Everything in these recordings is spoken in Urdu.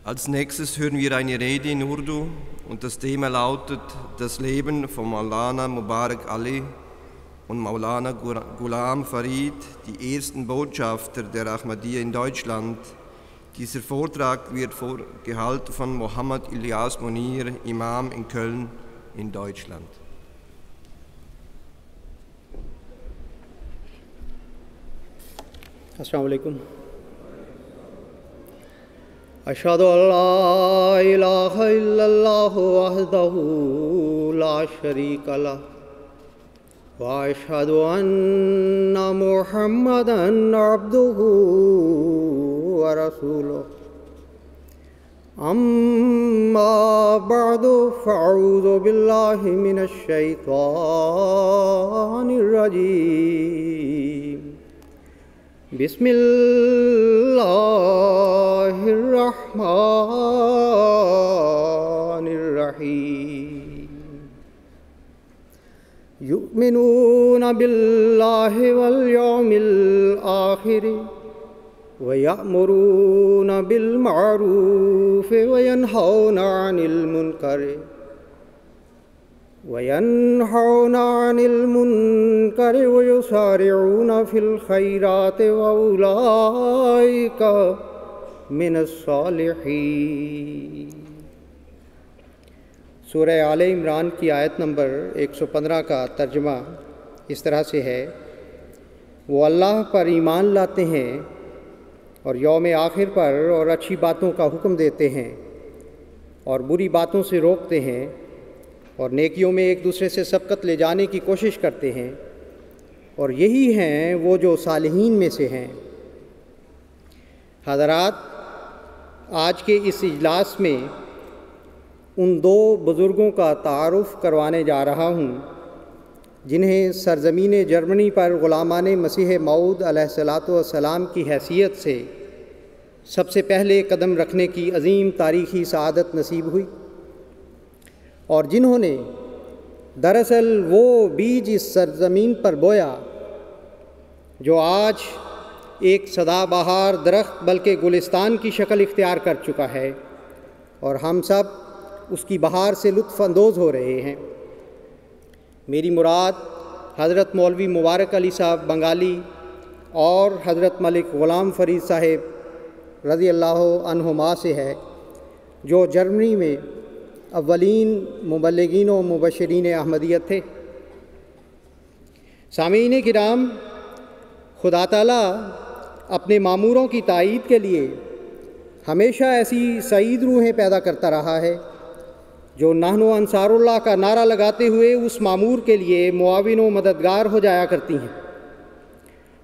Als nächstes hören wir eine Rede in Urdu und das Thema lautet Das Leben von Maulana Mubarak Ali und Maulana Ghulam Farid, die ersten Botschafter der Ahmadiyya in Deutschland. Dieser Vortrag wird gehalten von Mohammed Ilyas Munir, Imam in Köln in Deutschland. Assalamu alaikum. Ashhadu an la ilaha illallah wahdahu la sharika lah wa ashhadu anna Muhammadan abduhu wa rasuluh. Amma ba'du fa'udhu billahi minash shaitanir rajim. Bismillahirrahmanirrahim. Yu'minuna billahi wal yawmil akhir wa ya'muruna bil ma'ruf wa yanhauna 'anil munkar وَيَنْهَوْنَ عَنِ الْمُنْكَرِ وَيُسَارِعُونَ فِي الْخَيْرَاتِ وَأُولَئِكَ مِنَ الصَّالِحِينَ۔ سورہ آل عمران کی آیت نمبر 115 کا ترجمہ اس طرح سے ہے، وہ اللہ پر ایمان لاتے ہیں اور یوم آخر پر اور اچھی باتوں کا حکم دیتے ہیں اور بری باتوں سے روکتے ہیں اور نیکیوں میں ایک دوسرے سے سبقت لے جانے کی کوشش کرتے ہیں، اور یہی ہیں وہ جو صالحین میں سے ہیں۔ حضرات، آج کے اس اجلاس میں ان دو بزرگوں کا تعارف کروانے جا رہا ہوں جنہیں سرزمین جرمنی پر غلامان مسیح موعود علیہ السلام کی حیثیت سے سب سے پہلے قدم رکھنے کی عظیم تاریخی سعادت نصیب ہوئی، اور جنہوں نے دراصل وہ بیج اس سرزمین پر بویا جو آج ایک سدا بہار درخت بلکہ گلستان کی شکل اختیار کر چکا ہے، اور ہم سب اس کی بہار سے لطف اندوز ہو رہے ہیں۔ میری مراد حضرت مولوی مبارک علی صاحب بنگالی اور حضرت ملک غلام فرید صاحب رضی اللہ عنہما سے ہے، جو جرمنی میں اولین مبلغین و مبشرین احمدیت تھے۔ سامعین کرام، خدا تعالیٰ اپنے ماموروں کی تائید کے لیے ہمیشہ ایسی سعید روحیں پیدا کرتا رہا ہے جو نحن انصار اللہ کا نعرہ لگاتے ہوئے اس مامور کے لیے معاون و مددگار ہو جایا کرتی ہیں۔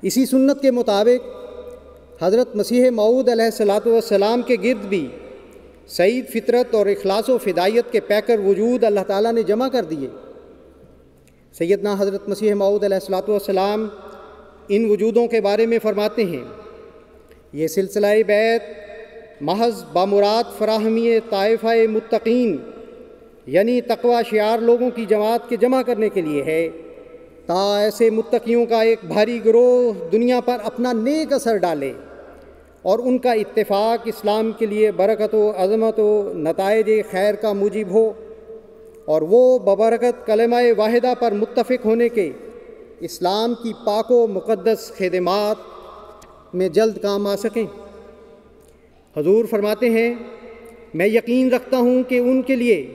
اسی سنت کے مطابق حضرت مسیح موعود علیہ السلام کے گرد بھی سعید فطرت اور اخلاص و فدائیت کے پیکر وجود اللہ تعالیٰ نے جمع کر دیے۔ سیدنا حضرت مسیح موعود علیہ السلام ان وجودوں کے بارے میں فرماتے ہیں، یہ سلسلہ بیت محض بامراد فراہمی طائفہ متقین یعنی تقوی شعار لوگوں کی جماعت کے جمع کرنے کے لیے ہے، تا ایسے متقیوں کا ایک بھاری گروہ دنیا پر اپنا نیک اثر ڈالے اور ان کا اتفاق اسلام کے لیے برکت و عظمت و نتائج خیر کا موجب ہو، اور وہ ببرکت کلمہ واحدہ پر متفق ہونے کے اسلام کی پاک و مقدس خدمات میں جلد کام آ سکیں۔ حضور فرماتے ہیں، میں یقین رکھتا ہوں کہ ان کے لیے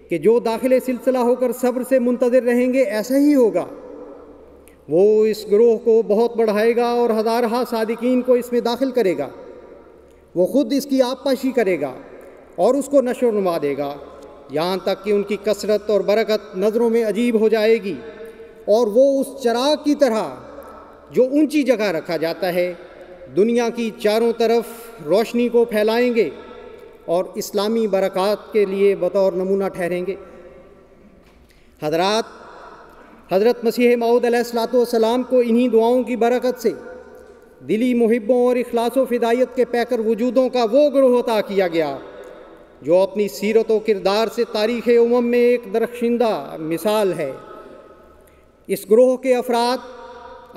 کہ جو داخل سلسلہ ہو کر صبر سے منتظر رہیں گے ایسا ہی ہوگا، وہ اس گروہ کو بہت بڑھائے گا اور ہزارہ صادقین کو اس میں داخل کرے گا، وہ خود اس کی آبپاشی کرے گا اور اس کو نشو و نما دے گا، یہاں تک کہ ان کی کثرت اور برکت نظروں میں عجیب ہو جائے گی، اور وہ اس چراغ کی طرح جو اونچی جگہ رکھا جاتا ہے دنیا کی چاروں طرف روشنی کو پھیلائیں گے اور اسلامی برکات کے لیے بطور نمونہ ٹھہریں گے۔ حضرات، حضرت مسیح موعود علیہ السلام کو انہی دعاؤں کی برکت سے دلی محبوں اور اخلاص و فدائیت کے پیکر وجودوں کا وہ گروہ عطا کیا گیا جو اپنی سیرت و کردار سے تاریخ امم میں ایک درخشندہ مثال ہے۔ اس گروہ کے افراد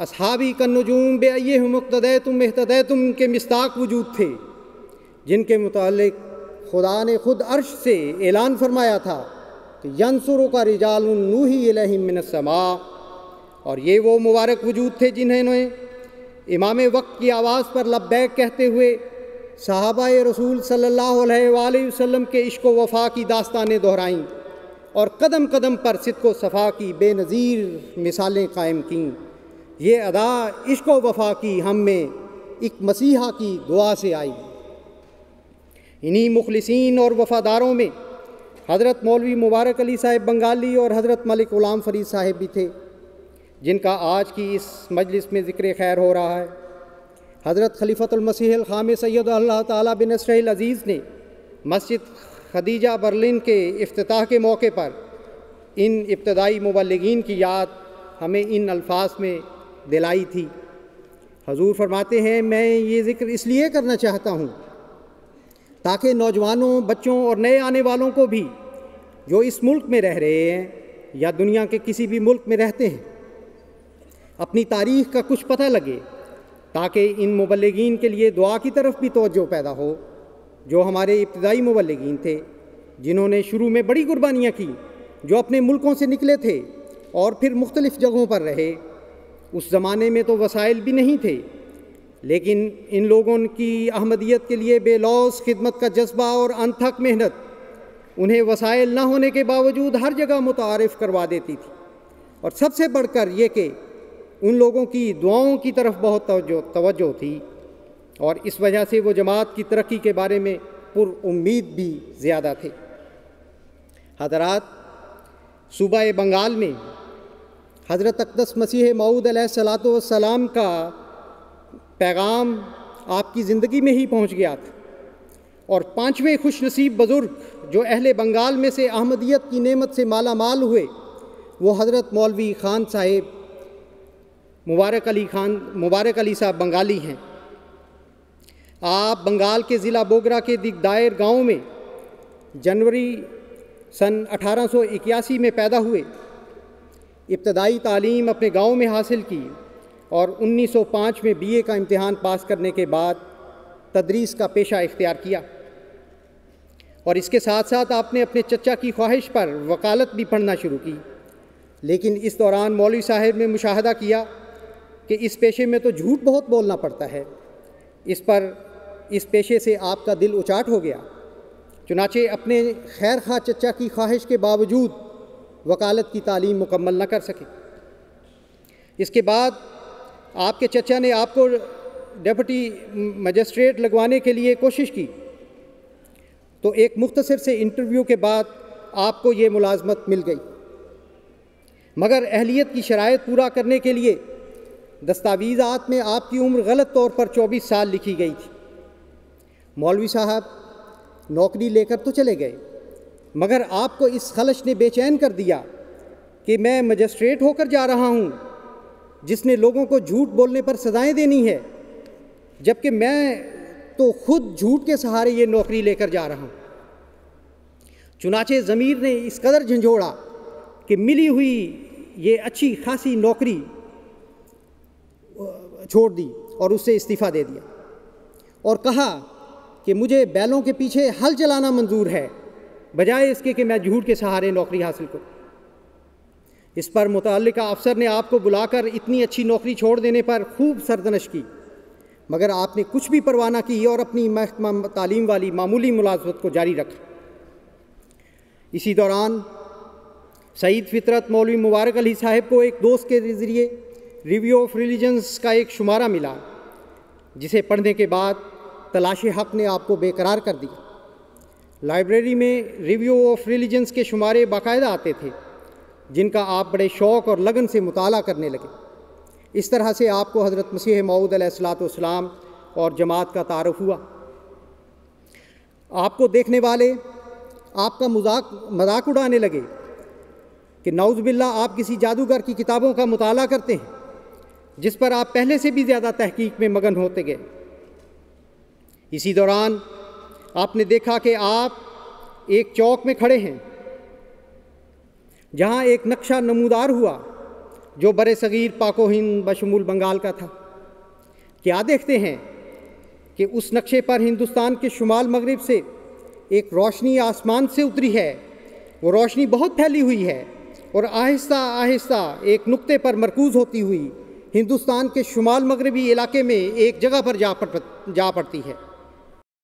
اصحابی کالنجوم بأیہم اقتدیتم اہتدیتم کے مصداق وجود تھے، جن کے متعلق خدا نے خود عرش سے اعلان فرمایا تھا کہ ینصرک رجال نوحی الیہم من السماء، اور یہ وہ مبارک وجود تھے جنہوں نے امام وقت کی آواز پر لبیک کہتے ہوئے صحابہ رسول صلی اللہ علیہ وآلہ وسلم کے عشق و وفا کی داستانیں دہرائیں اور قدم قدم پر صدق و صفا کی بے نظیر مثالیں قائم کیں۔ یہ ادا عشق و وفا کی ہم میں ایک مسیحا کی دعا سے آئی۔ انہی مخلصین اور وفاداروں میں حضرت مولوی مبارک علی صاحب بنگالی اور حضرت ملک غلام فرید صاحب بھی تھے، جن کا آج کی اس مجلس میں ذکر خیر ہو رہا ہے۔ حضرت خلیفۃ المسیح الخامس سید اللہ تعالیٰ بنصرہ العزیز نے مسجد خدیجہ برلن کے افتتاح کے موقع پر ان ابتدائی مبلغین کی یاد ہمیں ان الفاظ میں دلائی تھی۔ حضور فرماتے ہیں، میں یہ ذکر اس لیے کرنا چاہتا ہوں تاکہ نوجوانوں، بچوں اور نئے آنے والوں کو بھی جو اس ملک میں رہ رہے ہیں یا دنیا کے کسی بھی ملک میں رہتے ہیں اپنی تاریخ کا کچھ پتہ لگے، تاکہ ان مبلغین کے لیے دعا کی طرف بھی توجہ پیدا ہو جو ہمارے ابتدائی مبلغین تھے، جنہوں نے شروع میں بڑی قربانیاں کی، جو اپنے ملکوں سے نکلے تھے اور پھر مختلف جگہوں پر رہے۔ اس زمانے میں تو وسائل بھی نہیں تھے، لیکن ان لوگوں کی احمدیت کے لیے بے لوث خدمت کا جذبہ اور انتھک محنت انہیں وسائل نہ ہونے کے باوجود ہر جگہ متعارف کروا دیتی تھی، اور سب سے بڑھ کر یہ کہ ان لوگوں کی دعاؤں کی طرف بہت توجہ تھی، اور اس وجہ سے وہ جماعت کی ترقی کے بارے میں پر امید بھی زیادہ تھے۔ حضرات، صوبہ بنگال میں حضرت اقدس مسیح موعود علیہ الصلاۃ والسلام کا پیغام آپ کی زندگی میں ہی پہنچ گیا تھا، اور 5ویں خوش نصیب بزرگ جو اہل بنگال میں سے احمدیت کی نعمت سے مالا مال ہوئے وہ حضرت مولوی خان صاحب مبارک علی صاحب بنگالی ہیں۔ آپ بنگال کے ضلع بوگرا کے دگدائر گاؤں میں جنوری سن 1881 میں پیدا ہوئے۔ ابتدائی تعلیم اپنے گاؤں میں حاصل کی اور 1905 میں BA کا امتحان پاس کرنے کے بعد تدریس کا پیشہ اختیار کیا، اور اس کے ساتھ ساتھ آپ نے اپنے چچا کی خواہش پر وکالت بھی پڑھنا شروع کی، لیکن اس دوران مولوی صاحب نے مشاہدہ کیا کہ اس پیشے میں تو جھوٹ بہت بولنا پڑتا ہے۔ اس پیشے سے آپ کا دل اچاٹ ہو گیا، چنانچہ اپنے خیر خواہ چچا کی خواہش کے باوجود وکالت کی تعلیم مکمل نہ کر سکے۔ اس کے بعد آپ کے چچا نے آپ کو ڈپٹی مجسٹریٹ لگوانے کے لیے کوشش کی، تو ایک مختصر سے انٹرویو کے بعد آپ کو یہ ملازمت مل گئی، مگر اہلیت کی شرائط پورا کرنے کے لیے دستاویزات میں آپ کی عمر غلط طور پر 24 سال لکھی گئی تھی۔ مولوی صاحب نوکری لے کر تو چلے گئے، مگر آپ کو اس خلش نے بے چین کر دیا کہ میں مجسٹریٹ ہو کر جا رہا ہوں جس نے لوگوں کو جھوٹ بولنے پر سزائیں دینی ہے، جبکہ میں تو خود جھوٹ کے سہارے یہ نوکری لے کر جا رہا ہوں۔ چنانچہ ضمیر نے اس قدر جھنجھوڑا کہ ملی ہوئی یہ اچھی خاصی نوکری چھوڑ دی اور اس سے استعفیٰ دے دیا، اور کہا کہ مجھے بیلوں کے پیچھے ہل چلانا منظور ہے بجائے اس کے کہ میں جھوٹ کے سہارے نوکری حاصل کروں۔ اس پر متعلقہ افسر نے آپ کو بلا کر اتنی اچھی نوکری چھوڑ دینے پر خوب سرزنش کی، مگر آپ نے کچھ بھی پرواہ نہ کی اور اپنی محکمہ تعلیم والی معمولی ملازمت کو جاری رکھا۔ اسی دوران سعید فطرت مولوی مبارک علی صاحب کو ایک دوست کے ذریعے ریویو آف ریلیجنز کا ایک شمارہ ملا، جسے پڑھنے کے بعد تلاش حق نے آپ کو بے قرار کر دیا۔ لائبریری میں ریویو آف ریلیجنز کے شمارے باقاعدہ آتے تھے، جن کا آپ بڑے شوق اور لگن سے مطالعہ کرنے لگے۔ اس طرح سے آپ کو حضرت مسیح موعود علیہ الصلاۃ والسلام اور جماعت کا تعارف ہوا۔ آپ کو دیکھنے والے آپ کا مذاق اڑانے لگے کہ نعوذ باللہ آپ کسی جادوگر کی کتابوں کا مطالعہ کرتے ہیں، جس پر آپ پہلے سے بھی زیادہ تحقیق میں مگن ہوتے گئے۔ اسی دوران آپ نے دیکھا کہ آپ ایک چوک میں کھڑے ہیں جہاں ایک نقشہ نمودار ہوا جو بر صغیر پاک و ہند بشمول بنگال کا تھا۔ کیا دیکھتے ہیں کہ اس نقشے پر ہندوستان کے شمال مغرب سے ایک روشنی آسمان سے اتری ہے، وہ روشنی بہت پھیلی ہوئی ہے اور آہستہ آہستہ ایک نقطے پر مرکوز ہوتی ہوئی ہندوستان کے شمال مغربی علاقے میں ایک جگہ پر جا پڑتی ہے۔